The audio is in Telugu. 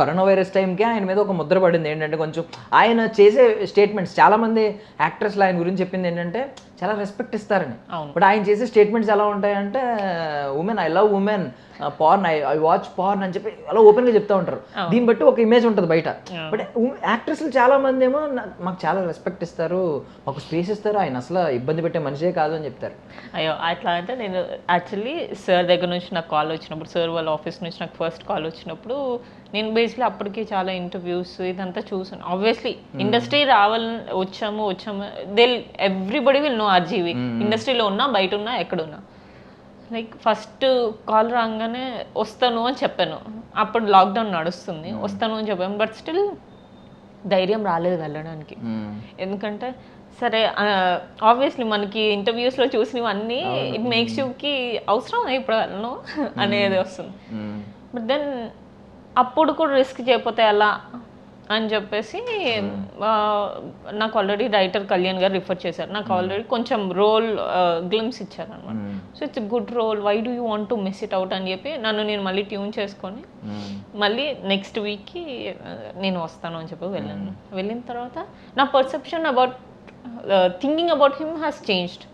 కరోనా వైరస్ టైంకి ఆయన మీద ఒక ముద్ర పడింది ఏంటంటే, కొంచెం ఆయన చేసే స్టేట్మెంట్స్, చాలామంది యాక్టర్స్లో ఆయన గురించి చెప్పింది ఏంటంటే చాలా రెస్పెక్ట్ ఇస్తారని. బట్ ఆయన చేసే స్టేట్మెంట్స్ ఎలా ఉంటాయంటే, women, I love women, porn, I watch porn అని చెప్పి అలా ఓపెన్గా చెప్తా ఉంటారు. దీన్ని బట్టి ఒక ఇమేజ్ ఉంటుంది బయట. బట్ యాక్టర్స్లు చాలా మంది ఏమో మాకు చాలా రెస్పెక్ట్ ఇస్తారు, మాకు స్పేస్ ఇస్తారు, ఆయన అసలు ఇబ్బంది పెట్టే మనిషే కాదు అని చెప్తారు. అయ్యో అట్లా అంటే నేను యాక్చువల్లీ సార్ దగ్గర నుంచి నాకు కాల్ వచ్చినప్పుడు, సార్ వాళ్ళ ఆఫీస్ నుంచి నాకు ఫస్ట్ కాల్ వచ్చినప్పుడు, నేను బేసిక్లీ అప్పటికి చాలా ఇంటర్వ్యూస్ ఇదంతా చూసాను. ఆబ్వియస్లీ ఇండస్ట్రీ వచ్చాము ఎవ్రీబడి విల్ నో ఆర్జీవి. ఇండస్ట్రీలో ఉన్నా, బయట ఉన్నా, ఎక్కడున్నా. లైక్ ఫస్ట్ కాల్ రాగానే వస్తాను అని చెప్పాను. అప్పుడు లాక్డౌన్ నడుస్తుంది, వస్తాను అని చెప్పాను. బట్ స్టిల్ ధైర్యం రాలేదు వెళ్ళడానికి. ఎందుకంటే సరే ఆబ్వియస్లీ మనకి ఇంటర్వ్యూస్లో చూసినవన్నీ ఇట్ మేక్స్ యూకి అవసరం ఇప్పుడు వెళ్ళను అనేది వస్తుంది. బట్ దెన్ అప్పుడు కూడా రిస్క్ చేయకపోతే ఎలా అని చెప్పేసి నాకు ఆల్రెడీ రైటర్ కళ్యాణ్ గారు రిఫర్ చేశారు. నాకు ఆల్రెడీ కొంచెం రోల్ గ్లిమ్స్ ఇచ్చారు అనమాట. So it's good role, why do you want to miss it out అని చెప్పి నేను మళ్ళీ ట్యూన్ చేసుకొని మళ్ళీ నెక్స్ట్ వీక్కి నేను వస్తాను అని చెప్పి వెళ్ళాను. వెళ్ళిన తర్వాత నా perception about thinking about him has changed.